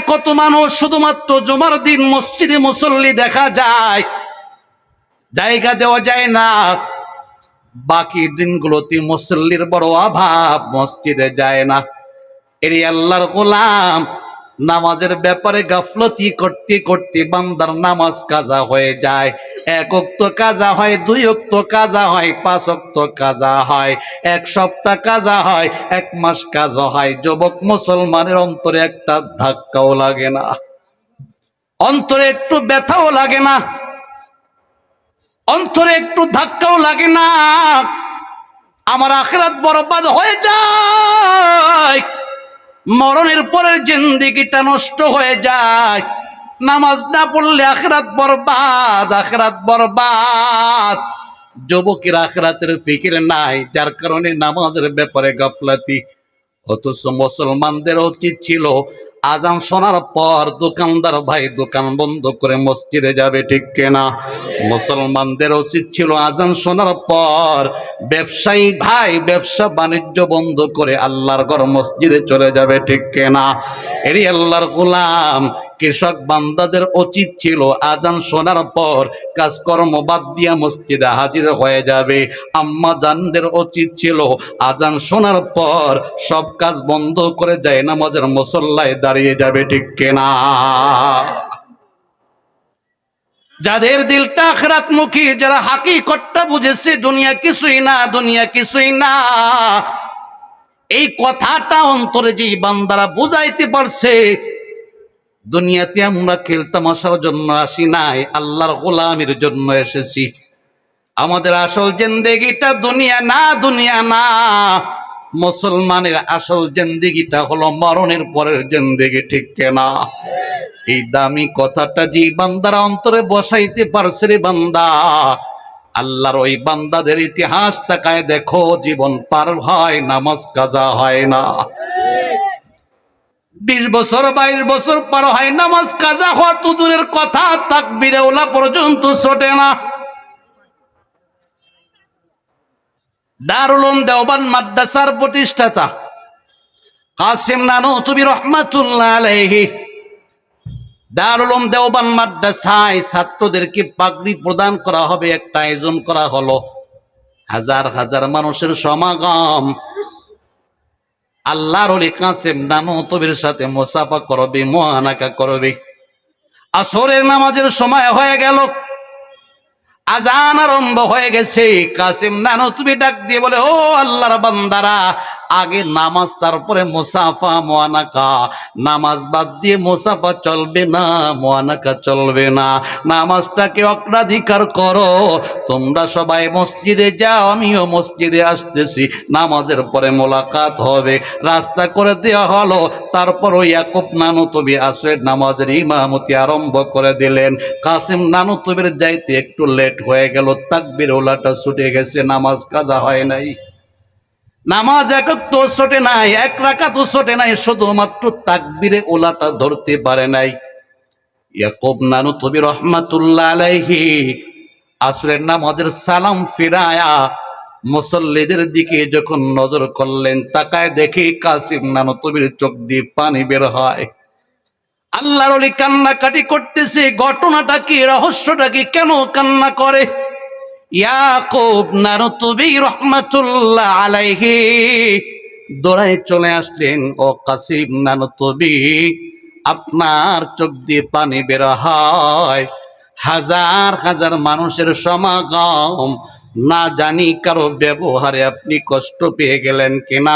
কত মানুষ শুধুমাত্র জুমার দিন মসজিদে মুসল্লি দেখা যায়, জায়গা দেওয়া যায় না। বাকি দিনগুলোতে মুসল্লির বড় অভাব, মসজিদে যায় না। এর আল্লাহর গোলাম, নামাজের ব্যাপারে গাফলতি করতে করতে বান্দার নামাজ কাজা হয়ে যায়। 1 ওয়াক্ত কাজা হয়, 2 ওয়াক্ত কাজা হয়, 5 ওয়াক্ত কাজা হয়, 1 সপ্তাহ কাজা হয়, 1 মাস কাজা হয়। যুবক মুসলমানের অন্তরে একটা ধাক্কাও লাগে না, অন্তরে একটু ব্যথাও লাগে না, অন্তরে একটু ধাক্কাও লাগে না। আমার আখিরাত বরবাদ হয়ে যায়, মরণের পরের জিন্দেগিটা নষ্ট হয়ে যায়। নামাজ না পড়লে আখিরাত বরবাদ, আখিরাত বরবাদ। যুবকের আখিরাতের ফিকির নাই, যার কারণে নামাজের ব্যাপারে গাফলাতি। অথচ মুসলমানদের উচিত ছিল আজান শোনার পর দোকানদার ভাই দোকান বন্ধ করে মসজিদে যাবে, ঠিক কিনা? মুসলমানদের উচিত ছিল আজান শোনার পর ব্যবসায়ী ভাই ব্যবসা বাণিজ্য বন্ধ করে আল্লাহর ঘর মসজিদে চলে যাবে, ঠিক কিনা? এরই আল্লাহর গোলাম কৃষক বান্দাদের উচিত ছিল আজান শোনার পর কাজকর্ম বাদ দিয়া মসজিদে হাজির হয়ে যাবে। আম্মা জানদের উচিত ছিল আজান শোনার পর সব কাজ বন্ধ করে যায় নামাজের মুসল্লায় দাঁড়িয়ে যাবে, ঠিক কিনা? যাদের দিলটা আখিরাতমুখী, যারা হাকিকতটা বুঝেছে দুনিয়া কিছুই না, দুনিয়া কিছুই না, এই কথাটা অন্তরে যে বান্দারা বুঝাইতে পারছে, দুনিয়াতে আমরা খেলতামাশার জন্য আসি নাই, আল্লাহর গোলামের জন্য এসেছি। আমাদের আসল জিন্দেগিটা দুনিয়া না, দুনিয়া না। মুসলমানের আসল জিন্দেগিটা হলো মরণের পরের জিন্দেগি, ঠিক কিনা? এই দামি কথাটা যে বান্দারা অন্তরে বসাইতে পারছে রে বান্দা, আল্লাহর ওই বান্দাদের ইতিহাস তাকায় দেখো, জীবন পার হয়, নামাজ কাজা হয় না। 20 বছর 22 বছর পার হয়, নামাজ কাজা হওয়া তো দূরের কথা, তাকবীরে ওলা পর্যন্ত ছোটে না। দারুল উলুম দেওবন্দ মাদ্রাসার প্রতিষ্ঠাতা কাসিম নানুতুবি রহমাতুল্লাহ আলাইহি দারুল উলুম দেওবন্দ মাদ্রাসায় ছাত্রদেরকে পাগড়ি প্রদান করা হবে, একটা আয়োজন করা হলো। হাজার হাজার মানুষের সমাগম। আল্লাহর ওলি কাসিম নানুতুবির সাথে মুসাফা করবে, মুআনাকা করবে। আসরের নামাজের সময় হয়ে গেল, আজান আরম্ভ হয়ে গেছে। কাসিম নানুতুবি ডাক দিয়ে বলে, ও আল্লাহর বান্দারা, আগে নামাজ তারপরে মুসাফা মুআনাকা। নামাজ বাদ দিয়ে মুসাফা চলবে না, মুআনাকা চলবে না। নামাজটাকে অগ্রাধিকার করো। তোমরা সবাই মসজিদে যাও, আমিও মসজিদে আসতেছি, নামাজের পরে মোলাকাত হবে। রাস্তা করে দেওয়া হলো। তারপর ওই ইয়াকুব নানুতুবি আসরের নামাজের ইমামতি আরম্ভ করে দিলেন। কাসিম নানুতুবির যাইতে একটু লেট হয়ে গেল, তাকবীর ওলাটা ছুটে গেছে, নামাজ কাজা হয় নাই। নামাজ একক তো ছোটে নাই, 1 রাকাত ছোটে নাই, শুধুমাত্র তাকবীরে ওলাটা ধরতে পারে নাই। ইয়াকুব নানুতুবি রহমাতুল্লাহ আলাইহি আসরের নামাজের সালাম ফিরায়া মুসল্লিদের দিকে যখন নজর করলেন, তাকায় দেখি কাসিম নানুতুবির চোখ দিয়ে পানি বের হয়। আল্লাহর ওলি কান্নাকাটি করতেছে। ঘটনাটা কি, রহস্যটা কি, কেন কান্না করে? ইয়াকুব নানুতুবি রহমাতুল্লাহ আলাইহি দৌড়ায় চলে আসলেন, ও কাসিম নানুতুবি, আপনার চোখ দিয়ে পানি বের হয়। হাজার হাজার মানুষের সমাগম, না জানি কারো ব্যবহারে আপনি কষ্ট পেয়ে গেলেন কিনা,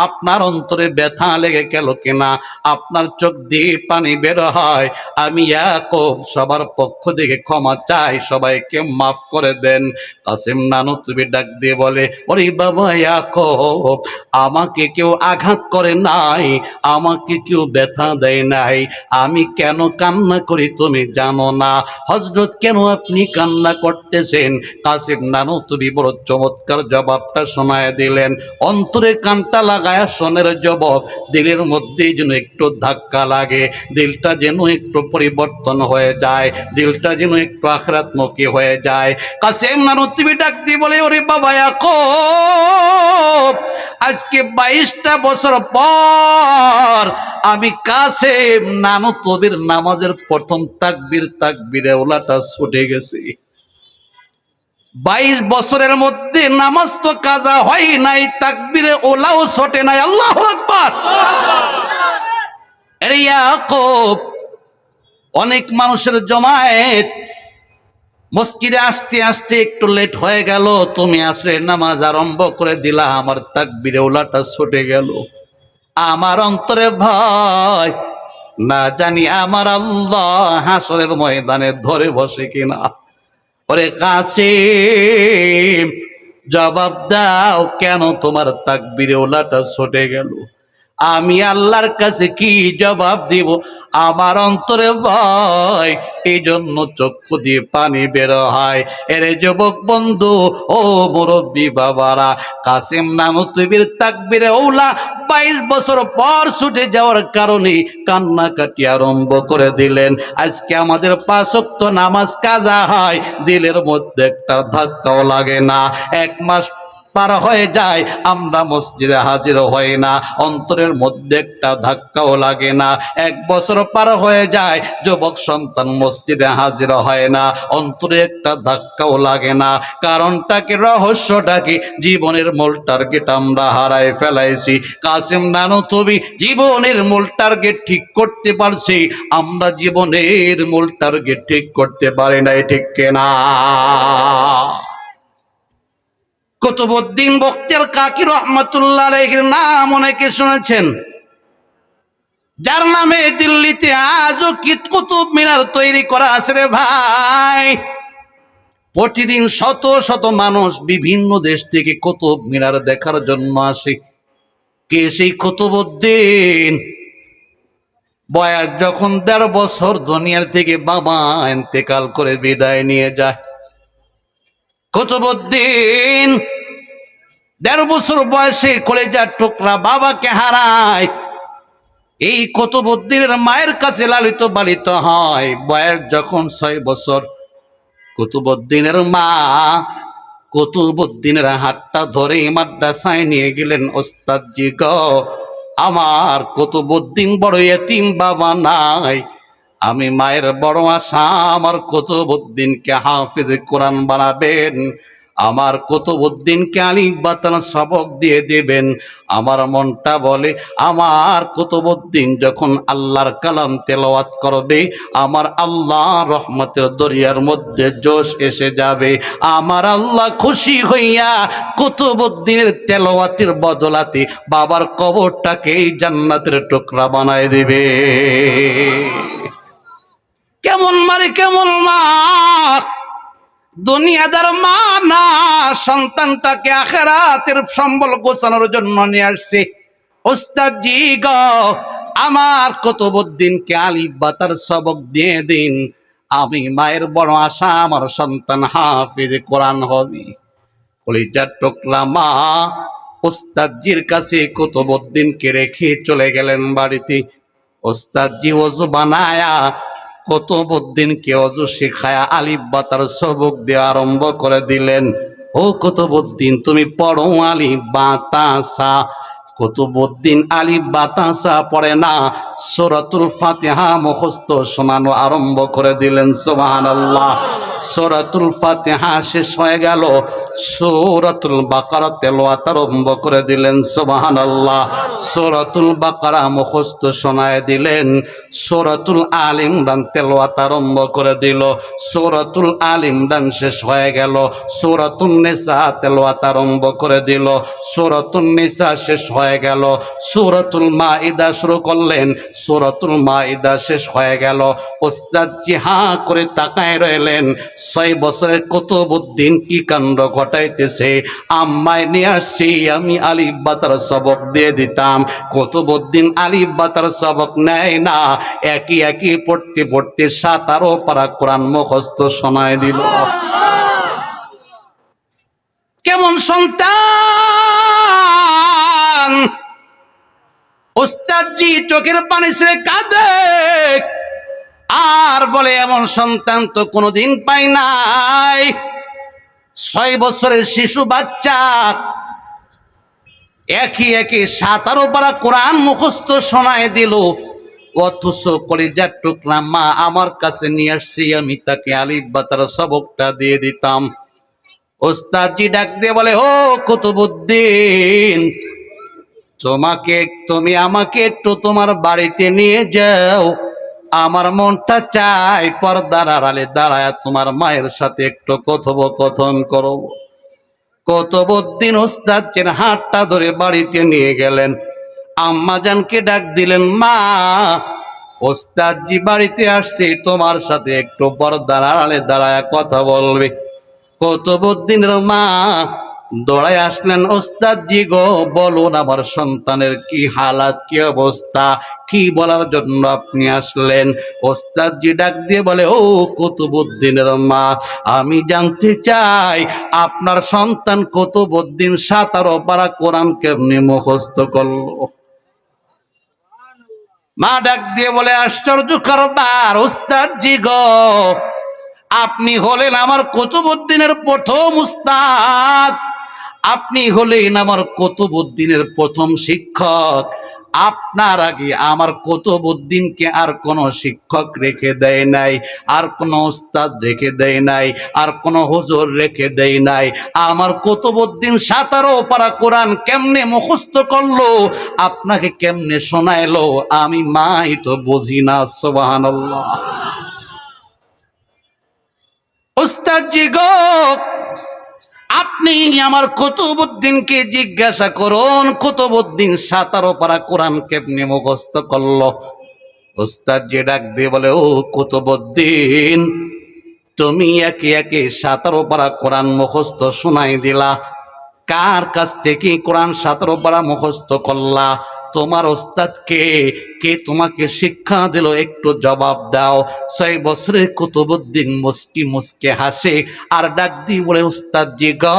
আপনার অন্তরে ব্যথা লেগে গেল কিনা, আপনার চোখ দিয়ে পানি বের হয়। আমি ইয়াকুব সবার পক্ষ থেকে ক্ষমা চাই, সবাইকে মাফ করে দেন। কাসিম নানুতুবি ডাক দিয়ে বলে, ওরে বাবা ইয়াকুব, আমাকে কেউ আঘাত করে নাই, আমাকে কেউ ব্যথা দেয় নাই। আমি কেন কান্না করি তুমি জানো না? হযরত, কেন আপনি কান্না করতেছেন? কাসিম নানু নানুতুবি বড় চমৎকার জবাবটা শোনায় দিলেন। অন্তরে কানটা লাগায়া শোনের যুবক, দিলের মধ্যেই যেন একটু ধাক্কা লাগে, দিলটা যেন একটু পরিবর্তন হয়ে যায়, দিলটা যেন একটু আখিরাতমুখী হয়ে যায়। কাসেম নানুতুবি ডাক দিয়ে বলে, ওরে বাবা ইয়াকুব, আজকে 22টা বছর পর আমি কাসেম নানুতুবির নামাজের প্রথম তাকবীরে ওলাটা ছুটে গেছি। 22 বছরের মধ্যে নামাজ তো কাজা হয় নাই, তাকবীরে ওলাও ছোটে নাই। আল্লাহু আকবার। আরে ইয়াকুব, অনেক মানুষের জমায়েত, মসজিদে আসতে আসতে একটু লেট হয়ে গেল, তুমি আসরের নামাজ আরম্ভ করে দিলা, আমার তাকবীরে ওলাটা ছুটে গেল। আমার অন্তরে ভয়, না জানি আমার আল্লাহ হাসরের ময়দানে ধরে বসে কিনা। ওরে কাসেম, জবাব দাও, কেন তোমার তাকবীরে ওলাটা ছুটে গেল? আমি আল্লাহর কাছে কি জবাব দিব? আমার অন্তরে ভয়, এই জন্য চক্ষু দিয়ে পানি বের হয়। এরে যুবক বন্ধু, ও মুরব্বী বাবারা, কাসেম নানুতুবির তাকবীরে ওলা 22 বছর পর ছুটে যাওয়ার কারণে কান্নাকাটি আরম্ভ করে দিলেন। আজকে আমাদের 5 ওয়াক্ত নামাজ কাজা হয়, দিলের মধ্যে একটা ধাক্কাও লাগে না। 1 মাস পার হয়ে যায়, আমরা মসজিদে হাজির হই না, অন্তরের মধ্যে একটা ধাক্কাও লাগে না। 1 বছর পার হয়ে যায়, যুবক সন্তান মসজিদে হাজির হয় না, অন্তরে একটা ধাক্কাও লাগে না। কারণটা কি, রহস্যটা কি? জীবনের মূল টার্গেট আমরা হারায় ফেলাইছি। কাসেম নানুতুবি জীবনের মূল টার্গেট ঠিক করতে পারছি, আমরা জীবনের মূল টার্গেট ঠিক করতে পারি নাই, ঠিক কিনা? কুতুবউদ্দিন বখতিয়ার কাকি রহমাতুল্লাহ আলাইহির নাম অনেকে শুনেছেন, যার নামে দিল্লিতে আজও কুতুব মিনার তৈরি করা আছে রে ভাই। প্রতিদিন শত শত মানুষ বিভিন্ন দেশ থেকে কুতুব মিনার দেখার জন্য আসে। কে সেই কুতুবউদ্দিন? বয়স যখন 1.5 বছর, দুনিয়ার থেকে বাবা ইন্তেকাল করে বিদায় নিয়ে যায়। কুতুবউদ্দিন 1.5 বছর বয়সে কলেজার টুকরা বাবাকে হারায়। এই কুতুবউদ্দিনের মায়ের কাছে লালিত পালিত হয়। বয়স যখন 6 বছর, কুতুবউদ্দিনের মা কুতুবউদ্দিনের হাতটা ধরে মাদ্রাসায় নিয়ে গেলেন। ওস্তাদজি গো, আমার কুতুবউদ্দিন বড় এতিম, বাবা নাই, আমি মায়ের বড় আশা, আমার কুতুবউদ্দিনকে হাফেজ কোরআন বানাবেন, আমার কুতুবউদ্দিনকে আলিফ বা তা সবক দিয়ে দেবেন। আমার মনটা বলে, আমার কুতুবউদ্দিন যখন আল্লাহর কালাম তেলাওয়াত করবে, আমার আল্লাহ রহমতের দরিয়ার মধ্যে জোশ এসে যাবে। আমার আল্লাহ খুশি হইয়া কুতুবউদ্দিনের তেলাওয়াতের বদলাতে বাবার কবরটাকে জান্নাতের টুকরা বানায় দেবে। কেমন মারে, কেমন মা! দুনিয়াদার মা না, সন্তানটাকে আখিরাতের সম্বল গোছানোর জন্য নিয়ে আসছে। ওস্তাদজি গো, আমার কুতুবউদ্দিনকে আলিফ বা তার সবক দিয়ে দিন, আমি মায়ের বড় আশা, আমার সন্তান হাফেজ কোরআন হবে। কলিজার টুকরা মা ওস্তাদজির কাছে কুতুবউদ্দিনকে রেখে চলে গেলেন বাড়িতে। ওস্তাদজি ওযু বানায়া কুতুবউদ্দিনকে ওযু শিখায়া আলিফ বা তার সবক দিয়ে আরম্ভ করে দিলেন। ও কুতুবউদ্দিন, তুমি পড়ো আলিফ বা তা সা। কুতুবউদ্দিন আলিফ বা তা সা পড়ে না, সূরাতুল ফাতিহা মুখস্থ শোনানো আরম্ভ করে দিলেন। সুবহানাল্লাহ। সূরাতুল ফাতিহা শেষ হয়ে গেল, সূরাতুল বাকারা তেলাওয়াত আরম্ভ করে দিলেন। সুবহানাল্লাহ। সূরাতুল বাকারা মুখস্থ শোনায় দিলেন, সূরাতুল আল ইমরান তেলাওয়াত আরম্ভ করে দিল। সূরাতুল আল ইমরান শেষ হয়ে গেল, সূরাতুন নিসা তেলাওয়াত আরম্ভ করে দিল। সূরাতুন নিসা শেষ হয়ে গেল, সূরাতুল মাইদা শুরু করলেন, সূরাতুল মাইদা শেষ হয়ে গেল। ওস্তাদ জিহা করে তাকায় রইলেন। 6 বছরের কুতুবউদ্দিন কি কাণ্ড ঘটাইতেছে। আম্মায় নিয়ে আসছি, আমি আলিফ বা তার সবক দিয়ে দিতাম। কুতুবউদ্দিন আলিফ বা তার সবক নেয় না, একই একই পড়তে পড়তে 17 পারা কোরআন মুখস্থ শোনায় দিল। কেমন সন্তান! ওস্তাদজি চোখের পানি ছেড়ে কাঁদে আর বলে, এমন সন্তান তো কোনোদিন পাই নাই। 6 বছরের শিশু বাচ্চা একই একই 17 পারা কোরআন মুখস্থ শোনায় দিল, অথচ কলিজার টুকরা মা আমার কাছে নিয়ে আসছি, আমি তাকে আলিফ বা তার সবকটা দিয়ে দিতাম। ওস্তাদজি ডাক দিয়ে বলে, ও কুতুবউদ্দিন, তুমি আমাকে একটু তোমার বাড়িতে নিয়ে যাও। আমার মনটা চায় পর্দার আড়ালে দাঁড়ায় তোমার মায়ের সাথে একটু কথোপকথন করব। কুতুবউদ্দিন ওস্তাদজির হাতটা ধরে বাড়িতে নিয়ে গেলেন। আম্মা জানকে ডাক দিলেন, মা, ওস্তাদজি বাড়িতে আসছে, তোমার সাথে একটু পর্দার আড়ালে দাঁড়ায় কথা বলবে। কুতুবউদ্দিনের মা দৌড়ায় আসলেন, ওস্তাদজি গো, বলুন আমার সন্তানের কি হালাত, কি অবস্থা, কি বলার জন্য আপনি আসলেন? ওস্তাদজি ডাক দিয়ে বলে, ও কুতুবউদ্দিনের মা, আমি জানতে চাই আপনার সন্তান কুতুবউদ্দিন 17 পারা কোরআন কেমনি মুখস্থ করলো? মা ডাক দিয়ে বলে, আশ্চর্য কারবার ওস্তাদজি গো, আপনি হলেন আমার কুতুবউদ্দিনের প্রথম উস্তাদ, আপনি হলেন আমার কুতুবউদ্দিনের প্রথম শিক্ষক। আপনার আগে আমার কুতুবউদ্দিনকে আর কোনো শিক্ষক রেখে দেয় নাই, আর কোনো উস্তাদ রেখে দেয় নাই, আর কোনো হুজুর রেখে দেয় নাই। আমার কুতুবউদ্দিন 17 পারা কোরআন কেমনে মুখস্থ করলো, আপনাকে কেমনে শোনাইলো, আমি মাই তো বুঝি না। সুবহানাল্লাহ। ওস্তাদজি গো, আপনি আমার কুতুবউদ্দিনকে জিজ্ঞাসা করুন, কুতুবউদ্দিন 17 পারা কোরআন কেমনে মুখস্থ করলো? ওস্তাদজি ডাক দিয়ে বলে, ও কুতুবউদ্দিন, তুমি একে একে 17 পারা কোরআন মুখস্থ শোনাই দিলা, কার কাছ থেকে কোরআন 17 পারা মুখস্থ করলা? তোমার ওস্তাদকে, কে তোমাকে শিক্ষা দিল, একটু জবাব দাও। 6 বছরের কুতুবউদ্দিন মুস্কি মুস্কে হাসে আর ডাক দিয়ে বলে, ওস্তাদজি গো,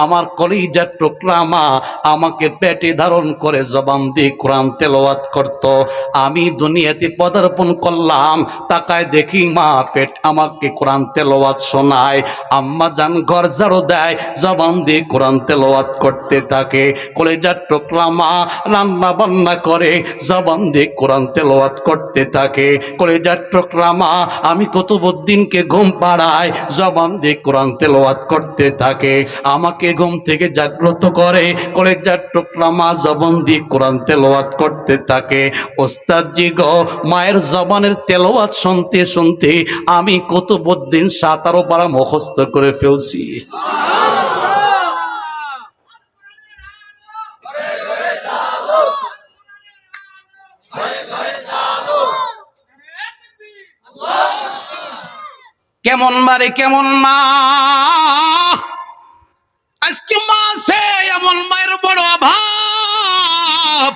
আমার কলিজার টুকরা মা আমাকে পেটে ধারণ করে জবান দিয়ে কোরআন তেলাওয়াত করত। আমি দুনিয়াতে পদার্পণ করলাম, তাকায় দেখি মা পেট আমাকে কোরআন তেলাওয়াত শোনায়। আম্মা জান ঘর ঝাড়ু দেয়, জবান দিয়ে কোরআন তেলাওয়াত করতে থাকে। কলিজার টুকরা মা রান্না বান্না করে, জবান দিয়ে কোরআন তেলাওয়াত করতে থাকে। কলিজার টুকরা মা আমি কুতুবউদ্দিনকে ঘুম পাড়ায়, জবান দিয়ে কোরআন তেলাওয়াত করতে থাকে। আমাকে ঘুম থেকে জাগ্রত করে, কলিজার টুকরা মা জবান দিয়ে কোরআন তেলাওয়াত করতে থাকে। ওস্তাদজি গো, মায়ের জবানের তেলাওয়াত শুনতে শুনতে আমি কুতুবউদ্দিন 17 পারা মুখস্থ করে ফেলছি। কেমন বারে কেমন মা! আজকে মা আছে, এমন মায়ের বড় অভাব।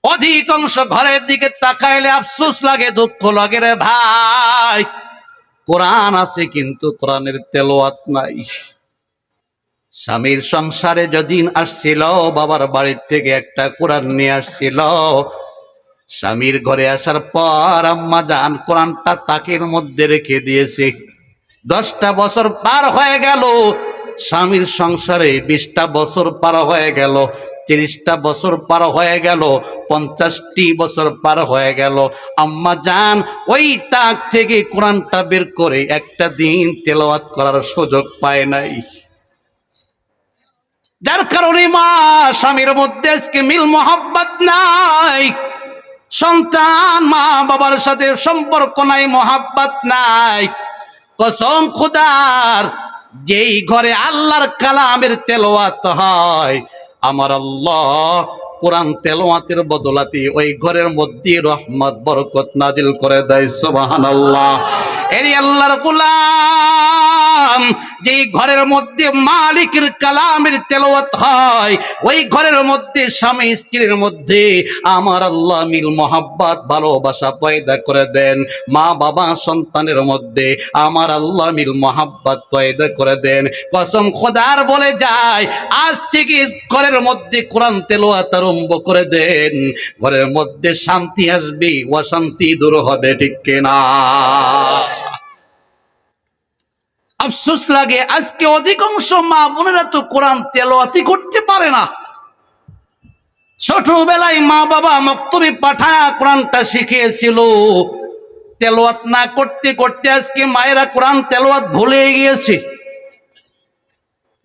অধিকাংশ ঘরের দিকে তাকাইলে আফসোস লাগে, দুঃখ লাগে রে ভাই। কোরআন আছে কিন্তু কোরআনের তেলাওয়াত নাই। স্বামীর সংসারে যেদিন আসছিল, বাবার বাড়ির থেকে একটা কোরআন নিয়ে আসছিল। স্বামীর ঘরে আসার পর আম্মা জান কোরআনটা তাকের মধ্যে রেখে দিয়েছে। 10টা বছর পার হয়ে গেল, স্বামীর সংসারে 20টা বছর পার হয়ে গেল, 30টা বছর পার হয়ে গেল, 50টি বছর পার হয়ে গেল। আম্মা জান ওই তাক থেকে কোরআনটা বের করে একটা দিন তেলাওয়াত করার সুযোগ পায় নাই। যার কারণে মা স্বামীর মধ্যে আজকে মিল মোহাব্বত নাই, সন্তান মা বাবার সাথে সম্পর্ক নাই, মোহাব্বত নাই। কসম খোদার, যেই ঘরে আল্লাহর কালামের তেলাওয়াত হয়, আমার আল্লাহ কোরআন তেলাওয়াতের বদলাতে ওই ঘরের মধ্যে রহমত বরকত নাজিল করে দেয়। সুবহানাল্লাহ। এরি আল্লাহর গোলাম, বললাম, যেই ঘরের মধ্যে মালিকের কালামের তেলাওয়াত হয়, ওই ঘরের মধ্যে স্বামী স্ত্রীর মধ্যে আমার আল্লাহ মিল মোহাব্বত ভালোবাসা পয়দা করে দেন। মা বাবা সন্তানের মধ্যে আমার আল্লাহ মিল মোহাব্বত পয়দা করে দেন। কসম খোদার বলে যায়, আজ থেকে ঘরের মধ্যে কোরআন তেলাওয়াত আরম্ভ করে দেন, ঘরের মধ্যে শান্তি আসবে, অশান্তি দূর হবে। ঠিক কিনা? আফসোস লাগে আজকে অধিকাংশ মা বোনেরা তো কোরআন তেলাওয়াতই করতে পারে না। ছোটবেলায় মা বাবা মক্তবে পাঠায়া কোরআনটা শিখিয়েছিল, তেলাওয়াত না করতে করতে আজকে মায়েরা কোরআন তেলাওয়াত ভুলে গিয়েছে।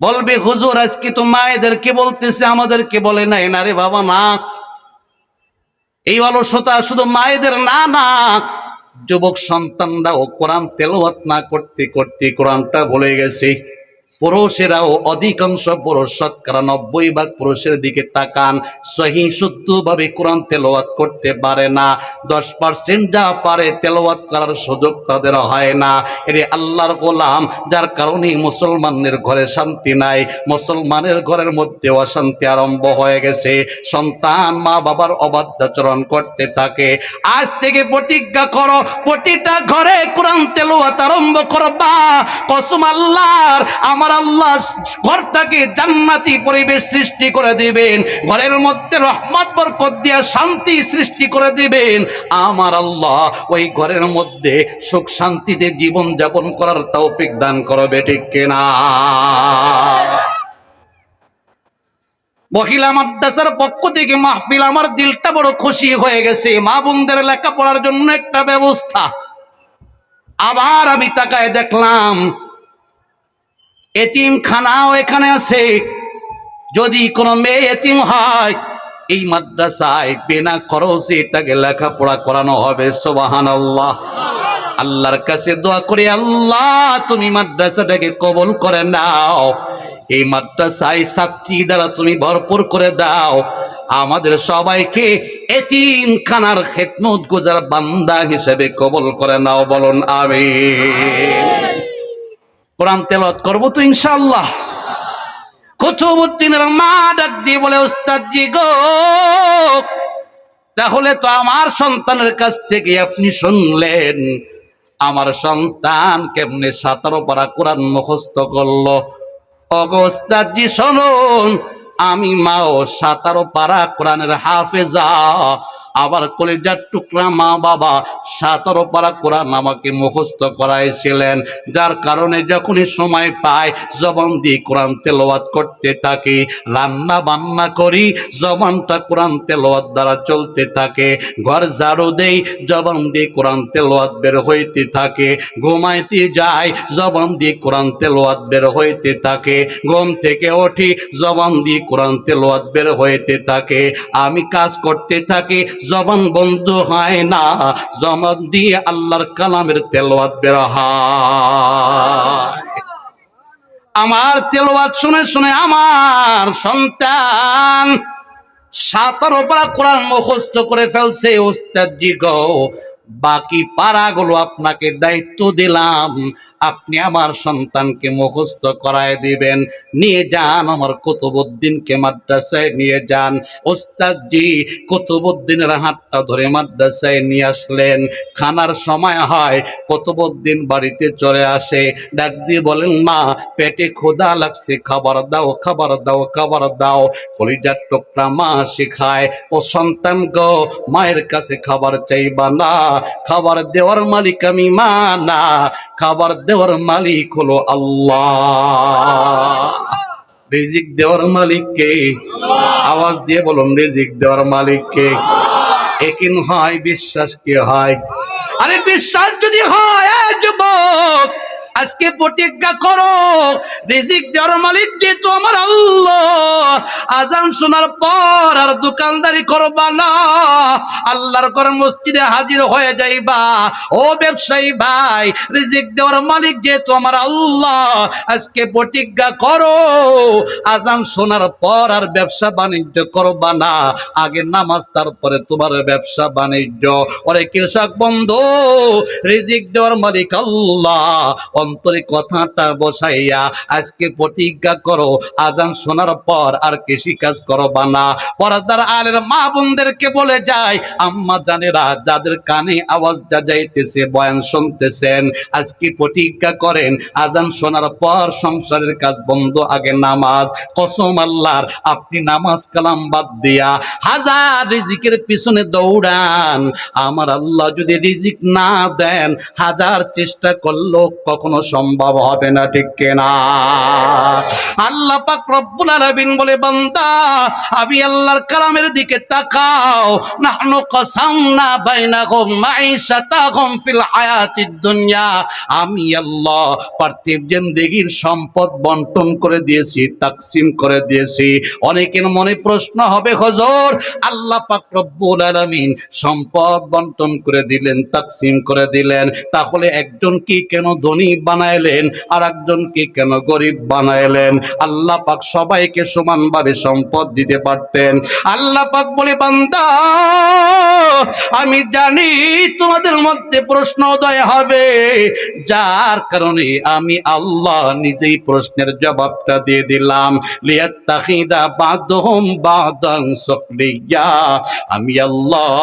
বলবে হুজুর আজকে তো মায়েদেরকে বলতেছে, আমাদেরকে বলে নাই। না রে বাবা, না, এই অলসতা শুধু মায়েদের না, না, যুবক সন্তানরাও কোরআন তেলাওয়াত না করতে করতে কোরআনটা ভুলে গেছে। পুরুষেরাও অধিকাংশ পুরুষ, শতকরা 90% পুরুষের দিকে তাকান, সহি শুদ্ধভাবে কোরআন তেলাওয়াত করতে পারে না। 10% যা পারে তেলাওয়াত করার সুযোগ তাদের হয় না। এর আল্লাহর গোলাম, যার কারণে মুসলমানের ঘরে শান্তি নাই, মুসলমানের ঘরের মধ্যে অশান্তি আরম্ভ হয়ে গেছে। সন্তান মা বাবার অবাধ্যাচরণ করতে থাকে। আজ থেকে প্রতিজ্ঞা করো, প্রতিটা ঘরে কোরআন তেলাওয়াত আরম্ভ করবা। কসম আল্লাহর, আমার আল্লাহ ঘরটাকে জান্নাতি পরিবেশ সৃষ্টি করে দিবেন, ঘরের মধ্যে রহমত বরকত দিয়া শান্তি সৃষ্টি করে দিবেন। আমার আল্লাহ ওই ঘরের মধ্যে সুখ শান্তিতে জীবন যাপন করার তৌফিক দান করবে। ঠিক কিনা? মহিলা মাদ্রাসার পক্ষ থেকে মাহফিল, আমার দিলটা বড় খুশি হয়ে গেছে। মা বোনদের লেখাপড়ার জন্য একটা ব্যবস্থা। আবার আমি তাকায় দেখলাম এতিমখানাও এখানে আছে। যদি কোনো মেয়ে এতিম হয়, এই মাদ্রাসায় বিনা খরচে তাকে লেখাপড়া করানো হবে। সুবহানাল্লাহ। আল্লাহর কাছে দোয়া করি, আল্লাহ তুমি মাদ্রাসাটাকে কবুল করে নাও, এই মাদ্রাসায় ছাত্রী দ্বারা তুমি ভরপুর করে দাও, আমাদের সবাইকে এতিমখানার খেদমত গুজার বান্দা হিসেবে কবুল করে নাও। বলুন আমিন। কোরআন তেলাওয়াত করবো তো ইনশাআল্লাহ। কুতুবউদ্দিনের মা ডাক দিয়ে বলে, উস্তাদ জি গো, তাহলে তো আমার সন্তানের কাছ থেকে আপনি শুনলেন আমার সন্তান কেমনে 17 পারা কোরআন মুখস্থ করলো। ওগো উস্তাদ জি শুনুন, আমি মাও 17 পারা কোরআনের হাফেজা। আবার কলিজার টুকরা মা বাবা 17 পারা কোরআন আমাকে মুখস্থ করাইছিলেন, যার কারণে যখনই সময় পাই জবান দিয়ে কোরআন তেলাওয়াত করতে থাকি। রান্না বান্না করি, জবানটা কোরআন তেলাওয়াত দ্বারা চলতে থাকে। ঘর ঝাড়ু দেই, জবান দিয়ে কোরআন তেলাওয়াত বের হইতে থাকে। ঘুমাইতে যাই, জবান দিয়ে কোরআন তেলাওয়াত বের হইতে থাকে। ঘুম থেকে উঠি, জবান দিয়ে কোরআন তেলাওয়াত বের হইতে থাকে। আমি কাজ করতে থাকি, জবান বন্ধ হয় না, জবান দিয়ে আল্লাহর কালামের তেলাওয়াত বের হয়। আমার তেলাওয়াত শুনে শুনে আমার সন্তান 17 পারা কোরআন মুখস্থ করে ফেলছে। ওস্তাদ জি গো, বাকি পারাগুলো আপনাকে দায়িত্ব দিলাম, আপনি আমার সন্তানকে মুখস্থ করায় দিবেন। নিয়ে যান, আমার কুতুবউদ্দিনকে মাদ্রাসায় নিয়ে যান। ওস্তাদ জি কুতুবউদ্দিনের হাতটা ধরে মাদ্রাসায় নিয়ে আসলেন। খানার সময় হয়, কুতুবউদ্দিন বাড়িতে চলে আসে। ডাক দিয়ে বলেন, মা পেটে ক্ষুধা লাগছে, খাবার দাও, খাবার দাও, খাবার দাও। কলিজার টুকরা মা শিখায়, ও সন্তান গো, মায়ের কাছে খাবার চাইবা না, খাবার দেওয়ার মালিক আমি মা না, খাবার দেওয়ার মালিক হলো আল্লাহ। রিজিক দেওয়ার মালিক কে? আওয়াজ দিয়ে বলুন, রিজিক দেওয়ার মালিক কে? একিন হয়, বিশ্বাস কি হয়? আরে বিশ্বাস যদি হয়, যুবক আজকে প্রতিজ্ঞা করো, রিজিক দেওয়ার মালিক যেহেতু আমার আল্লাহ, আজান শোনার পর আর দোকানদারি করবা না, আল্লাহর ঘর মসজিদে হাজির হয়ে যাইবা। ও ব্যবসায়ী ভাই, রিজিক দেওয়ার মালিক যেহেতু আমার আল্লাহ, আজকে প্রতিজ্ঞা করো, আজান শোনার পর আর ব্যবসা বাণিজ্য করবা না, আগে নামাজ তারপরে তোমার ব্যবসা বাণিজ্য। ওরে কৃষক বন্ধু, রিজিক দেওয়ার মালিক আল্লাহ, অন্তরে কথাটা বসাইয়া আজকে প্রতিজ্ঞা করো, আজান শোনার পর আর কৃষি কাজ করবা না। পর্দার আলের মা বোনদেরকে বলে যায়, আম্মা জানেরা যাদের কানে আওয়াজটা যাইতেছে, বয়ান শুনতেছেন, আজকে প্রতিজ্ঞা করেন আজান শোনার পর সংসারের কাজ বন্ধ, আগে নামাজ। কসম আল্লাহর, আপনি নামাজ কালাম বাদ দিয়া হাজার রিজিকের পিছনে দৌড়ান, আমার আল্লাহ যদি রিজিক না দেন হাজার চেষ্টা করলেও কখনো সম্ভব হবে না, ঠিক কিনা? আল্লাহ পাক রব্বুল আলামিন বলে, বান্দা আমি আল্লাহর কালামের দিকে তাকাও। নাহনু কাসামনা বাইনাহুম মাঈশাতাহুম ফিল হায়াতিদ দুনিয়া, আমি আল্লাহ পার্থিব জিন্দেগির সম্পদ বন্টন করে দিয়েছি, তাকসিম করে দিয়েছি। অনেকের মনে প্রশ্ন হবে, হুজুর আল্লাহ পাক রব্বুল আলামিন সম্পদ বন্টন করে দিলেন, তাকসিম করে দিলেন, তাহলে একজনকে কেন ধনী বানাইলেন আর একজনকে কেন গরিব বানাইলেন? আল্লাহ পাক সবাইকে সমানভাবে সম্পদ দিতে পারতেন। আল্লাহ পাক বলে, বান্দা আমি জানি তোমাদের মধ্যে প্রশ্ন উদয় হবে, যার কারণে আমি আল্লাহ নিজেই প্রশ্নের জবাবটা দিয়ে দিলাম। লিয়াত্তাখিদা বাদহুম বাদান সুখরিয়া, আমি আল্লাহ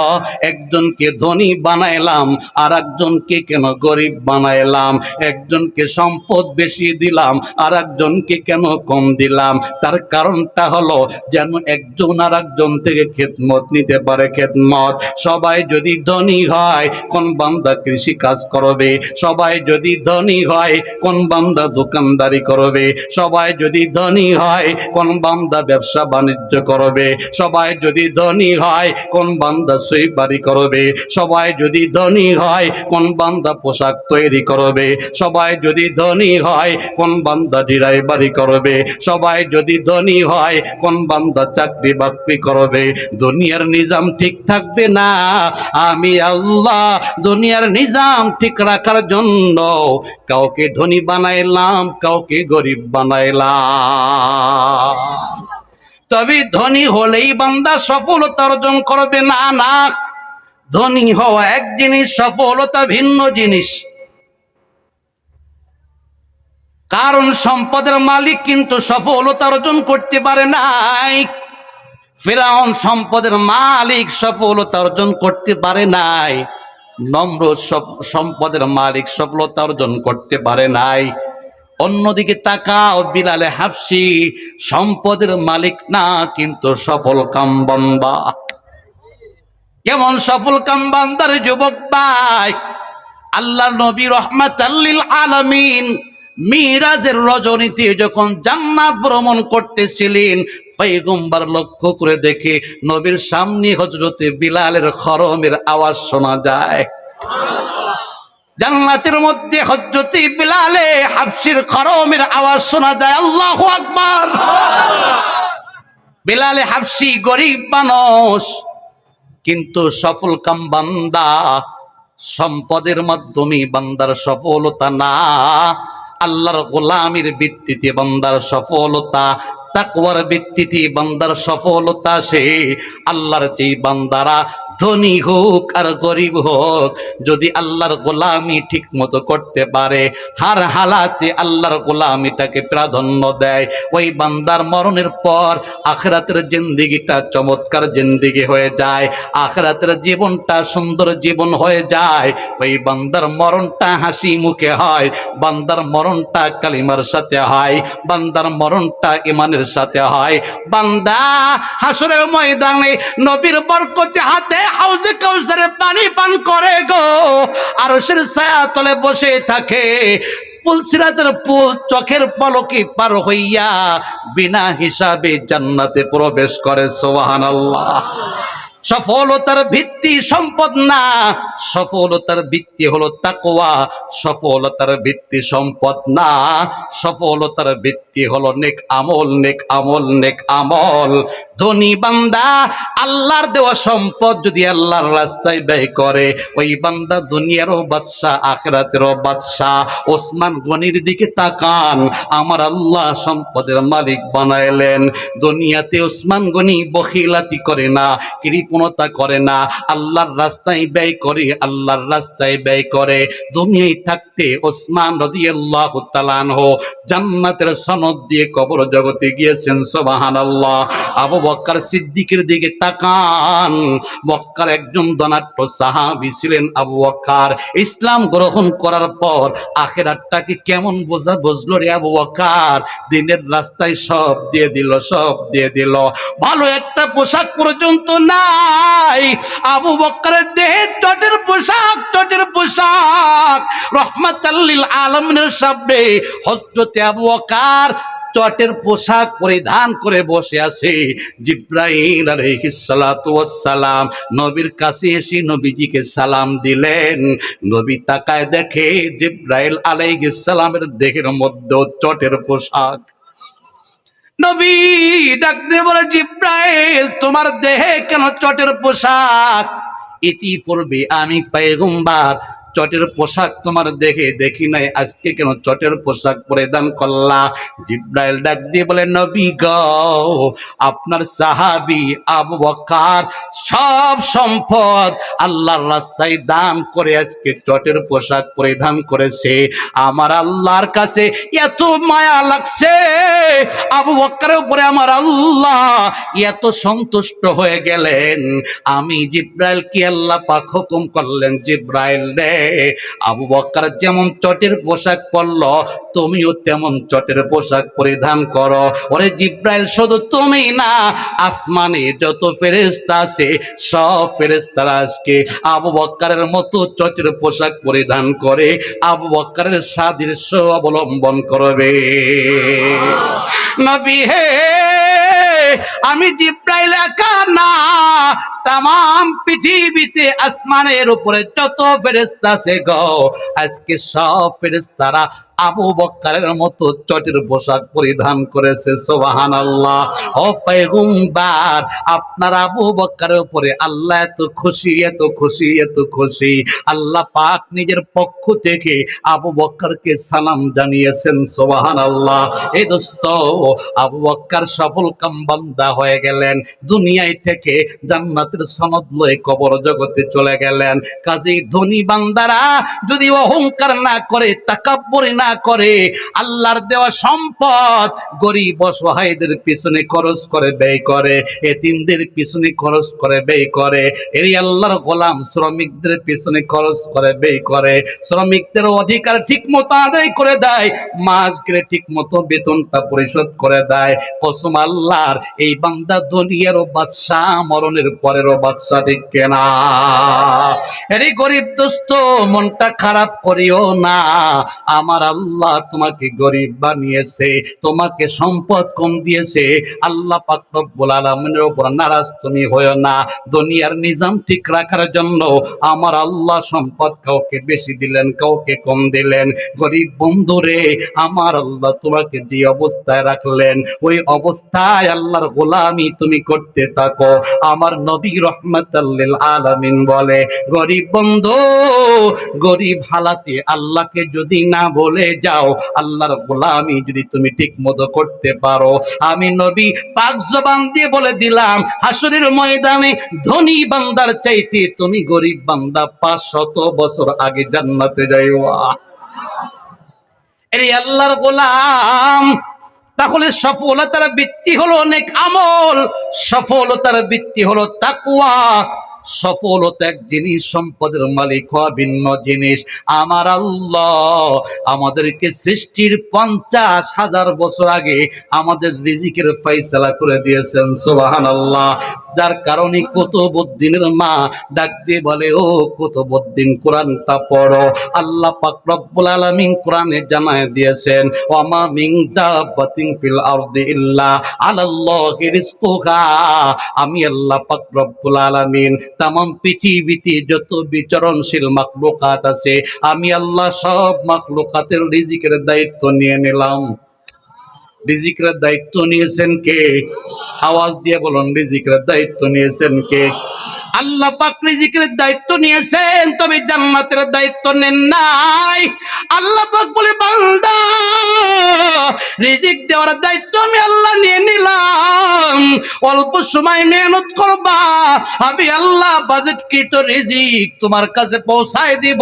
একজনকে ধনী বানাইলাম আর একজনকে কেন গরিব বানাইলাম, একজনকে সম্পদ বেশি দিলাম আর একজনকে কেন কম দিলাম? তার কারণটা হলো যেন একজন আর একজন থেকে খেদমত নিতে পারে। খেদমত, সবাই যদি ধনী হয় কোন বান্দা কৃষি কাজ করবে, সবাই যদি ধনী হয় কোন বান্দা দোকানদারি করবে, সবাই যদি ধনী হয় কোন বান্দা ব্যবসা বাণিজ্য করবে, সবাই যদি ধনী হয় কোন বান্দা সুইপারি করবে, সবাই যদি ধনী হয় কোন বান্দা পোশাক তৈরি করবে, সবাই যদি ধনী হয় কোন বান্দা ড্রাইভারি করবে, সবাই যদি ধনী হয় কোন বান্দা চাকরি বাকরি করবে। দুনিয়ার নিজাম ঠিক থাকবে না। আমি আল্লাহ দুনিয়ার নিজাম ঠিক রাখার জন্য কাউকে ধনী বানাইলাম, কাউকে গরিব বানাইলাম। তবে ধনী হলেই বান্দা সফলতা অর্জন করবে না, না। ধনী হওয়া এক জিনিস, সফলতা ভিন্ন জিনিস। কারণ সম্পদের মালিক কিন্তু সফলতা অর্জন করতে পারে নাই। ফিরআউন সম্পদের মালিক, সফলতা অর্জন করতে পারে নাই। নমরুদ সম্পদের মালিক, সফলতা অর্জন করতে পারে নাই। অন্যদিকে তাকাও, বিলালে হাবশি সম্পদের মালিক না, কিন্তু সফল কাম বান্দা। কেমন সফল কাম বান্দার যুবক ভাই? আল্লাহ নবী রাহমাতাল লিল আলামিন মিরাজের রজনীতে যখন জান্নাত ভ্রমণ করতেছিলেন, পয়গম্বর লক্ষ্য করে দেখে নবীর সামনে হযরতে বিলালের খরমের আওয়াজ শোনা যায়। জান্নাতের মধ্যে হযরতে বিলালে হাবশির খরমের আওয়াজ শোনা যায়। আল্লাহু আকবার। বিলালে হাবশি গরিব মানুষ, কিন্তু সফল কাম বান্দা। সম্পদের মাধ্যমে বান্দার সফলতা না, আল্লাহর গোলামির ভিত্তিতে বান্দার সফলতা, তাকওয়ার ভিত্তিতে বান্দার সফলতা। সে আল্লাহর যেই বান্দারা ধনী হোক আর গরিব হোক, যদি আল্লাহর গোলামি ঠিক মতো করতে পারে, হার হালাতে আল্লাহর গোলামিটাকে প্রাধান্য দেয়, ওই বান্দার মরণের পর আখিরাতের জিন্দেগিটা চমৎকার জিন্দেগি হয়ে যায়, আখিরাতের জীবনটা সুন্দর জীবন হয়ে যায়। ওই বান্দার মরণটা হাসি মুখে হয়, বান্দার মরণটা কালিমার সাথে হয়, বান্দার মরণটা ইমানের সাথে হয়। বান্দা হাসরের ময়দানে নবীর বরকতে হাতে হাউজে কাউসারে পানি পান করে গো, আরশের ছায়া তলে বসে থাকে। পুলসিরাতের পুল চোখের পলকে পার হইয়া বিনা হিসাবে জান্নাতে প্রবেশ করে। সুবহানাল্লাহ। সফলতার ভিত্তি সম্পদ না, সফলতার ভিত্তি হলো তাকওয়া। সফলতার ভিত্তি সম্পদ না, সফলতার ভিত্তি হলো নেক আমল, নেক আমল, নেক আমল। ধনী বান্দা আল্লাহর দেওয়া সম্পদ যদি আল্লাহর রাস্তায় ব্যয় করে, ওই বান্দা দুনিয়ারও বাদশা, আখিরাতেরও বাদশা। ওসমান গনির দিকে তাকান, আমার আল্লাহ সম্পদের মালিক বানাইলেন। দুনিয়াতে ওসমান গনি বখিলাতি করে না, কৃপা কৃপণতা করে না, আল্লাহর রাস্তায় ব্যয় করে, আল্লাহর রাস্তায় ব্যয় করে। দুনিয়ায় থাকতে ওসমান রাদিয়াল্লাহু তাআলা আনহু জান্নাতের সনদ দিয়ে কবর জগতে গিয়েছেন। সুবহানাল্লাহ। আবু বকর সিদ্দিকের দিকে তাকান, মক্কার একজন ধনাঢ্য সাহাবী ছিলেন আবু বকর। ইসলাম গ্রহণ করার পর আখিরাতটাকে কেমন বুঝলো রে আবু বকর। দিনের রাস্তায় সব দিয়ে দিল, সব দিয়ে দিল, ভালো একটা পোশাক পর্যন্ত নাই। আবু বকরের দেহে চটের পোশাক, চটের পোশাক। রহমাতাল লিল আলামিনের সামনে হযরতে আবু বকর চটের পোশাক পরিধান করে বসে আছে। জিব্রাইল আলাইহিস সালাতু ওয়াস সালাম নবীর কাছে এসে নবীজিকে সালাম দিলেন। নবী তাকায় দেখে জিব্রাইল আলাইহিস সালামের দেহের মধ্যে চটের পোশাক। নবী ডাক দিয়ে বলে, জিব্রাইল তোমার দেহে কেন চটের পোশাক? ইতিপূর্বে আমি পয়গম্বর চটের পোশাক তোমার দেখে দেখি নাই, আজকে কেন চটের পোশাক পরিধান করলা? জিব্রাইল ডাক দিয়ে বলে, নবী গো, আপনার সাহাবী আবু বকর সব সম্পদ আল্লাহর রাস্তায় দান করে আজকে চটের পোশাক পরিধান করেছে। আমার আল্লাহর কাছে এত মায়া লাগছে, আবু বকরের উপরে আমার আল্লাহ এত সন্তুষ্ট হয়ে গেলেন। আমি জিব্রাইল কি আল্লাহ পাক হুকুম করলেন, জিব্রাইল রে আবু বকর যেমন চটের পোশাক পরল, তুমিও তেমন চটের পোশাক পরিধান করো। ওরে জিব্রাইল, শুধু তুমি না, আসমানে যত ফেরেশতা আছে সব ফেরেশতারা আজকে আবু বকরের মতো চটের পোশাক পরিধান করে আবু বকরের সাদৃশ্য অবলম্বন করবে। নবী হে, আমি জিব্রাইল একা না, তাম পৃথিবীতে আসমানের উপরে যত ফেরেশতা আছে গো, আজকে সব ফেরেশতারা আবু বকরের মতো চটের পোশাক পরিধান করেছে। সুবহানাল্লাহ। ও পয়গম্বর, আপনার আবু বকরের উপরে আল্লাহ এত খুশি, এত খুশি, এত খুশি, আল্লাহ পাক নিজের পক্ষ থেকে আবু বকরকে সালাম জানিয়েছেন। সুবহানাল্লাহ। এই দোস্ত, আবু বকর সফল কাম বান্দা হয়ে গেলেন, দুনিয়ায় থেকে জান্নাতের সনদ লয়ে কবর জগতে চলে গেলেন। কাজেই ধনী বান্দারা যদি অহংকার না করে, তাকাব্বুরি না করে, আল্লাহর দেওয়া সম্পদ গরিব অসহায়দের পিছনে খরচ করে ব্যয় করে, এতিমদের পিছনে খরচ করে ব্যয় করে, এই আল্লাহর গোলাম শ্রমিকদের পিছনে খরচ করে ব্যয় করে, শ্রমিকদের অধিকার ঠিক মতো আদায় করে দেয়, মাস গেলে ঠিক মতো বেতনটা পরিশোধ করে দেয়। কসম আল্লাহর, এই বান্দা দুনিয়ারও বাদশা, মরণের পরেরও বাদশা, ঠিক কেনা? আরে গরিব দোস্ত, মনটা খারাপ করিও না। আমার আল্লাহ তোমাকে গরিব বানিয়েছে, তোমাকে সম্পদ কম দিয়েছে, আল্লাহ পাক রব্বুল আলামিনের উপর নারাজ তুমি হয়ো না। দুনিয়ার নিজাম ঠিক রাখার জন্য আমার আল্লাহ সম্পদ কাউকে বেশি দিলেন, কাউকে কম দিলেন। গরিব বন্ধুরে, আমার আল্লাহ তোমাকে যে অবস্থায় রাখলেন, ওই অবস্থায় আল্লাহর গোলামি তুমি করতে থাকো। আমার নবী রাহমাতাল লিল আলামিন বলে, গরিব বন্ধু, গরিব হালাতে আল্লাহকে যদি না বলে যাও, আল্লাহর গোলামি যদি তুমি ঠিক মতো করতে পারো, আমি নবী পাক জবান দিয়ে বলে দিলাম, হাসরের ময়দানে ধনী বান্দার চাইতে তুমি গরিব বান্দা 500 বছর আগে জান্নাতে যাইবা। এই আল্লাহর গোলাম, তাহলে সফলতার ভিত্তি হলো অনেক আমল, সফলতার ভিত্তি হলো তাকওয়া। সফলতা এক জিনিস, সম্পদের মালিক হওয়া ভিন্ন জিনিস। আমার আল্লাহ আমাদেরকে সৃষ্টির 50,000 বছর আগে আমাদের রিজিকের ফয়সালা করে দিয়েছেন। সুবহানাল্লাহ। যার কারণে কুতুবউদ্দিনের মা ডাক দিয়ে বলে, ও কুতুবউদ্দিন, কোরআনটা পড়ো। আল্লাহ পাক রব্বুল আলামিন কোরআনে জানায় দিয়েছেন, ওয়ামা মিন দাব্বাতিন ফিল আরদি ইল্লা আলাল্লাহি রিজকুহা। আমি আল্লাহ পাক রব্বুল আলামিন তামাম পৃথিবীতে যত বিচরণশীল মাখলুকাত আছে, আমি আল্লাহ সব মাখলুকাতের রিজিকের দায়িত্ব নিয়ে নিলাম। রিজিকের দায়িত্ব নিয়েছেন কে? আওয়াজ দিয়ে বলুন, রিজিকের দায়িত্ব নিয়েছেন কে? আল্লাহ পাক রিজিকের দায়িত্ব নিয়েছেন, তবে জান্নাতের দায়িত্ব নেন নাই। আল্লাহ পাক বলে, বান্দা রিজিক দেওয়ার দায়িত্ব আমি আল্লাহ নিয়ে নিলাম, অল্প সময় মেহনত করবা, আমি আল্লাহ বাজেটকৃত রিজিক তোমার কাছে পৌঁছায় দিব।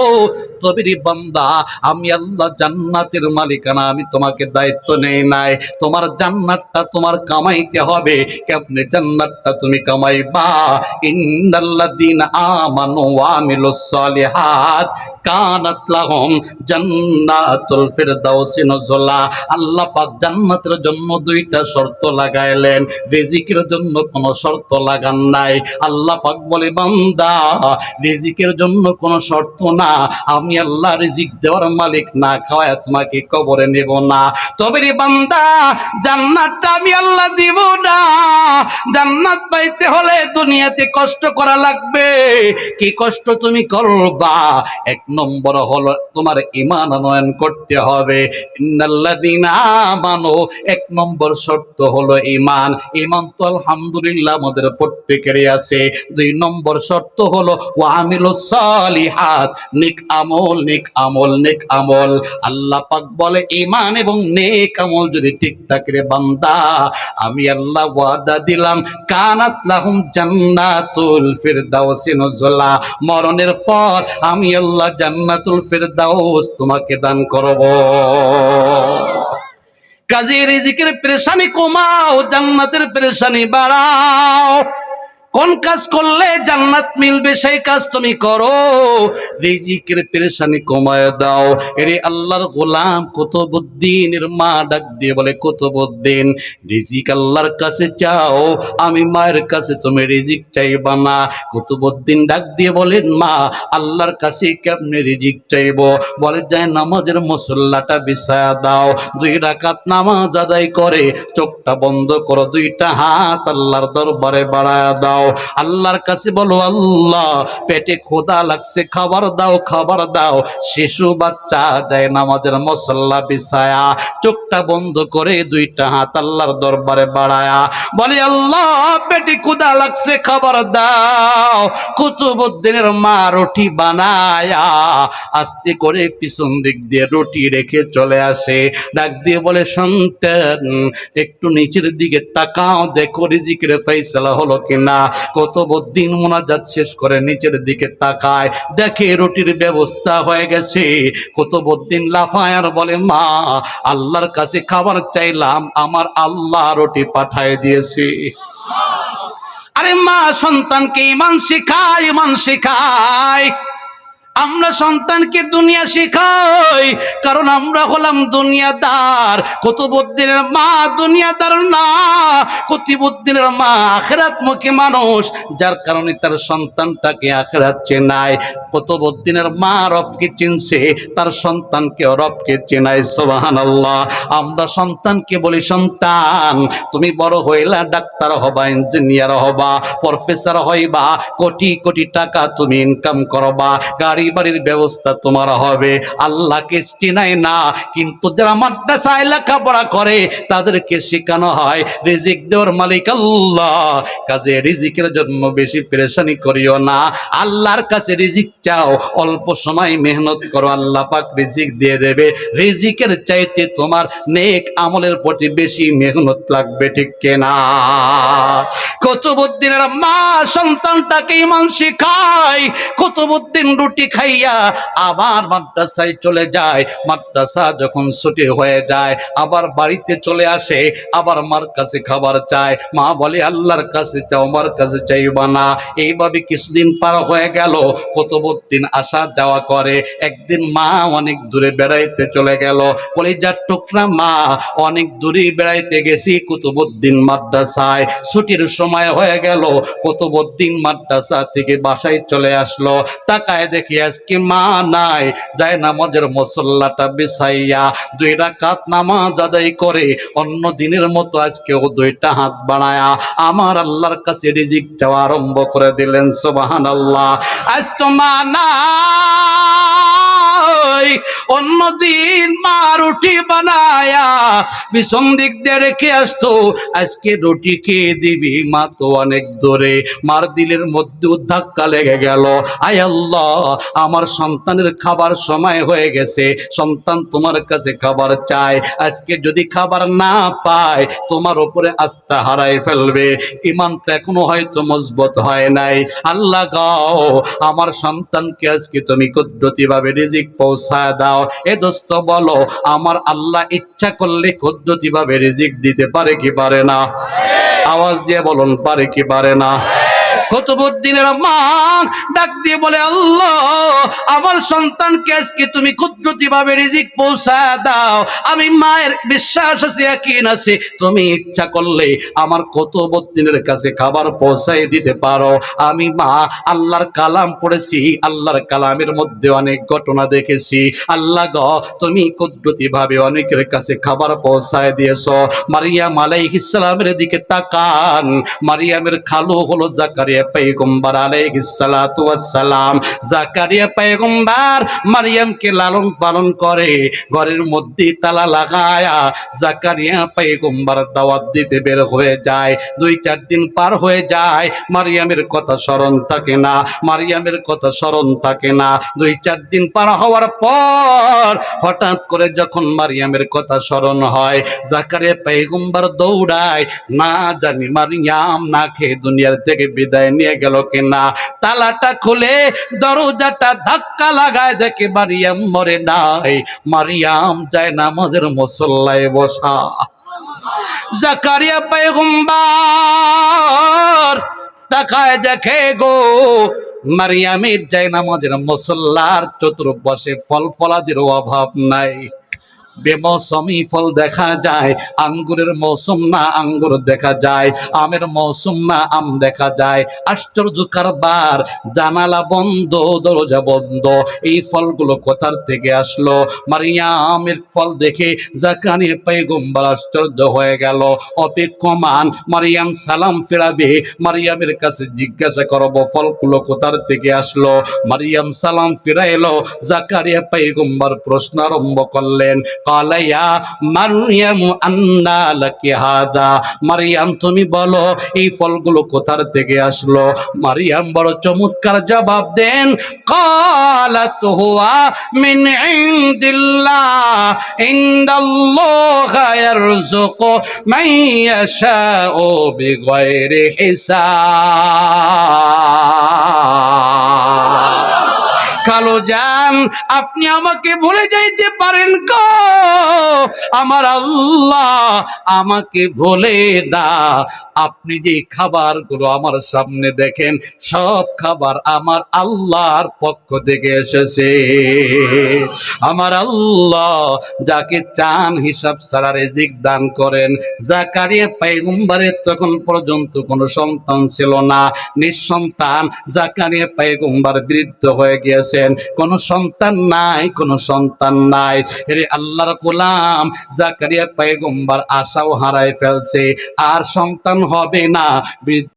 তবে রে বান্দা, আমি আল্লাহ জান্নাতের মালিকানা আমি তোমাকে দায়িত্ব নেই নাই। তোমার জান্নাতটা তোমার কামাইতে হবে। কেমনে জান্নাতটা তুমি কামাইবা? ইন্নাল্লাযীনা আমানু ওয়া আমিলুস সালিহাত কানাত লাহুম জান্নাতুল ফিরদাউসি নুজুলা। আল্লাহ পাক জান্নাতের জন্য দুইটা শর্ত লাগাইলেন, রিজিকের জন্য কোনো শর্ত লাগান নাই। আল্লাহ পাক বলে, বান্দা রিজিকের জন্য কোনো শর্ত না, আমি আল্লাহ রিজিক দেওয়ার মালিক, না খাওয়ায় তোমাকে কবরে নেব না। তবে রে বান্দা, জান্নাতটা আমি আল্লাহ দিব না। জান্নাত পাইতে হলে দুনিয়াতে কষ্ট করা লাগবে। কি কষ্ট তুমি করবা? এক নম্বর হলো তোমার ঈমান আনয়ন করতে হবে। ইন্নাল্লাযীনা আমানু, এক নম্বর শর্ত হলো ঈমান। ঈমান তো আলহামদুলিল্লাহ আমাদের প্রত্যেকেরই আছে। দুই নম্বর শর্ত হলো ওয়া আমিলুস সালিহাত, নেক আমল, নেক আমল, নেক আমল। আল্লাহ পাক বলে, ঈমান এবং নেক আমল যদি ঠিক থাকে রে বান্দা, আমি আল্লাহ ওয়াদা দিলাম, কানাত লাহুম জান্নাতুল ফিরদাউসি নুজুলা, মরণের পর আমি আল্লাহ জান্নাতুল ফিরদাউস তোমাকে দান করব। কাজী রিজিকের পেরেশানি কমাও, জান্নাতের পেরেশানি বাড়াও। কোন কাজ করলে জান্নাত মিলবে সেই কাজ তুমি করো, রিজিকের পেরেশানি কমায় দাও। এরে আল্লাহর গোলাম কুতুবউদ্দিনের মা ডাক দিয়ে বলে, কুতুবউদ্দিন রিজিক আল্লাহর কাছে চাও, আমি মায়ের কাছে তুমি রিজিক চাইবা না। কুতুবউদ্দিন ডাক দিয়ে বলেন, মা আল্লাহর কাছে কেমনে রিজিক চাইবো? বলে, যায় নামাজের মুসল্লাটা বিছায়া দাও, 2 রাকাত নামাজ আদায় করে চোখটা বন্ধ করো, 2টা হাত আল্লাহর দরবারে বাড়ায়া দাও, আল্লাহর কাছে বলো, আল্লাহ পেটে ক্ষুধা লাগছে, খাবার দাও, খাবার দাও। শিশু বাচ্চা যায় নামাজের মুসল্লা বিছায়া চোখটা বন্ধ করে 2টা হাত আল্লাহর দরবারে বাড়ায়া বলে, আল্লাহ পেটে ক্ষুধা লাগছে, খাবার দাও। কুতুবউদ্দিনের মা রুটি বানায়া আস্তে করে পিছন দিক দিয়ে রুটি রেখে চলে আসে, ডাক দিয়ে বলে, সন্তান একটু নিচের দিকে তাকাও, দেখো রিজিকের ফয়সালা হলো কিনা। কুতুবউদ্দিন মুনাজাত শেষ করে নিচের দিকে তাকায়, দেখে রুটির ব্যবস্থা হয়ে গেছে। কুতুবউদ্দিন লাফায় আর বলে, মা আল্লাহর কাছে খাবার চাইলাম, আমার আল্লাহ রুটি পাঠায় দিয়েছে। আরে মা সন্তানকে ঈমান শেখায়, ঈমান শেখায়। আমরা সন্তানকে দুনিয়া শেখাই, কারণ আমরা হলাম দুনিয়াদার। কুতুবউদ্দিনের মা দুনিয়াদার না, কুতুবউদ্দিনের মা আখিরাতমুখী মানুষ, যার কারণে তার সন্তানটাকে আখিরাত চেনায়। কুতুবউদ্দিনের মা রবকে চিনছে, তার সন্তানকে রবকে চেনায়। সুবহানাল্লাহ। আমরা সন্তানকে বলি, সন্তান তুমি বড় হইলা ডাক্তার হবা, ইঞ্জিনিয়ার হবা, প্রফেসর হইবা, কোটি কোটি টাকা তুমি ইনকাম করবা, গাড়ি বাড়ির ব্যবস্থা তোমার হবে। আল্লাহকে চিনাই না, কিন্তু যারা মাদ্রাসায় লেখাপড়া করে তাদেরকে শেখানো হয় রিজিক দেওয়ার মালিক আল্লাহ। কাজে রিজিকের জন্য বেশি পেরেশানি করিও না, আল্লাহর কাছে রিজিক চাও, অল্প সময় মেহনত করো, আল্লাহ পাক রিজিক দিয়ে দেবে। রিজিকের চাইতে তোমার নেক আমলের প্রতি বেশি মেহনত লাগবে, ঠিক কিনা? কুতুবউদ্দিনের মা সন্তানটাকে ঈমান শেখায়। কুতুবউদ্দিন রুটি খাইয়া আবার মাদ্রাসায় চলে যায়। মাদ্রাসা যখন ছুটি হয়ে যায় আবার বাড়িতে চলে আসে, আবার মার কাছে খাবার চায়। মা বলে, আল্লাহর কাছে চাও, মার কাছে চাইবা না। এইভাবে কিছুদিন পার হয়ে গেল। কুতুবউদ্দিন আসা যাওয়া করে। একদিন মা অনেক দূরে বেড়াইতে চলে গেল। কলিজার টুকরা মা, অনেক দূরে বেড়াইতে গেছি, কুতুবউদ্দিন মাদ্রাসায়। ছুটির সময় হয়ে গেল, কুতুবউদ্দিন মাদ্রাসা থেকে বাসায় চলে আসলো। তাকায় দেখি আজকে মা নাই, যায় নামাজের মুসল্লাটা বিছাইয়া 2 রাকাত নামাজ আদায় করে অন্য দিনের মতো আজকেও 2টা হাত বাড়ায়া আমার আল্লাহর কাছে রিজিক চাওয়া আরম্ভ করে দিলেন। সুবহানাল্লাহ। আজ তো মা নাই, অন্যদিন মা রুটি বানায়া পিছন দিক দিয়ে রেখে আসতো, আজকে রুটি খেয়ে দিবি, মা তো অনেক দূরে। মার দিলের মধ্যে ধাক্কা লেগে গেল, আয় আল্লাহ, আমার সন্তানের খাবার সময় হয়ে গেছে, সন্তান তোমার কাছে খাবার চায়, আজকে যদি খাবার না পায় তোমার উপরে আস্থা হারাই ফেলবে, ইমানটা এখনো হয়তো মজবুত হয় নাই। আল্লাহ গাও, আমার সন্তানকে আজকে তুমি কুদরতিভাবে রিজিক পৌঁছায় দাও। এ দোস্ত বলো, আমার আল্লাহ ইচ্ছা করলে কুদরতিভাবে রিজিক দিতে পারে কি পারে না? আওয়াজ দিয়ে বলুন, পারে কি পারে না? কুতুবউদ্দিনের মা ডাক দিয়ে বলে, আল্লাহ, আমার সন্তানকে আজকে তুমি কুদরতিভাবে রিজিক পৌঁছায় দাও। আমি মায়ের বিশ্বাস আছে, ইয়াকিন আছে, তুমি ইচ্ছা করলে আমার কুতুবউদ্দিনের কাছে খাবার পৌঁছায় দিতে পারো। আমি মা আল্লাহর কালাম পড়েছি, আল্লাহর কালামের মধ্যে অনেক ঘটনা দেখেছি। আল্লাহ গো, তুমি কুদরতিভাবে অনেকের কাছে খাবার পৌঁছায় দিয়েছো। মারিয়াম আলাইহিস সালামের দিকে তাকান। মারিয়ামের খালু হলো জাকারিয়া পয়গম্বর আলাইহিস সালাতু ওয়াস সালাম। জাকারিয়া পয়গম্বর মারিয়ামকে লালন পালন করে, ঘরের মধ্যে তালা লাগায়া জাকারিয়া পয়গম্বর দাওয়াত দিতে বের হয়ে যায়। 2-4 দিন পার হয়ে যায়, মারিয়ামের কথা স্মরণ থাকে না, মারিয়ামের কথা স্মরণ থাকে না। 2-4 দিন পার হওয়ার পর হঠাৎ করে যখন মারিয়ামের কথা স্মরণ হয়, জাকারিয়া পয়গম্বর দৌড়ায়, না জানি মারিয়াম না খেয়ে দুনিয়ার থেকে বিদায় নিয়ে গেল কিনা। তালাটা খুলে দরজাটা ধাক্কা লাগায়, দেখে মারিয়াম মরে নাই, মারিয়াম যায় নামাজের মুসল্লায় বসা। জাকারিয়া পয়গম্বর তাকায় দেখে গো, মারিয়ামের যায় নামাজের মুসল্লার চতুর্পাশে ফল ফলাদির অভাব নাই। বেমৌসুমি ফল দেখা যায়, আঙ্গুরের মৌসুম না আঙ্গুর দেখা যায়, আমের মৌসুম না আম দেখা যায়। আশ্চর্য কারবার, জানালা বন্ধ, দরজা বন্ধ, এই ফলগুলো কোথার থেকে আসলো? মারিয়ামের ফল দেখে জাকারিয়া পয়গম্বর আশ্চর্য হয়ে গেল। অপেক্ষমান, মারিয়াম সালাম ফেরাবে, মারিয়ামের কাছে জিজ্ঞাসা করব ফলগুলো কোথার থেকে আসলো। মারিয়াম সালাম ফিরাইলো, জাকারিয়া পয়গম্বর প্রশ্ন আরম্ভ করলেন, কালাইয়া মারিয়াম আন্না লাকি হাদা, মারিয়াম তুমি বলো এই ফলগুলো কোথার থেকে আসলো? মারিয়াম বড় চমৎকার জবাব দেন, কালাত হুয়া মিন ইনদিল্লাহ, ইনদাল্লাহ ইয়ারযুকু মান ইয়াশাউ বিগাইরি হিসাব। কালো জান, আপনি আমাকে ভুলে যাইতে পারেন গো, আমার আল্লাহ আমাকে ভুলে না। আপনি যে খাবারগুলো আমার সামনে দেখেন, সব খাবার আমার আল্লাহর পক্ষ থেকে এসেছে। আমার আল্লাহ যাকে চান হিসাব ছাড়া রিজিক দান করেন। জাকারিয়া পয়গম্বরের তখন পর্যন্ত কোনো সন্তান ছিল না, নিঃসন্তান। জাকারিয়া পয়গম্বর বৃদ্ধ হয়ে গিয়েছেন, কোনো সন্তান নাই, কোনো সন্তান নাই। রে আল্লাহর গোলাম, জাকারিয়া পয়গম্বর আশাও হারায় ফেলছে, আর সন্তান হবে না।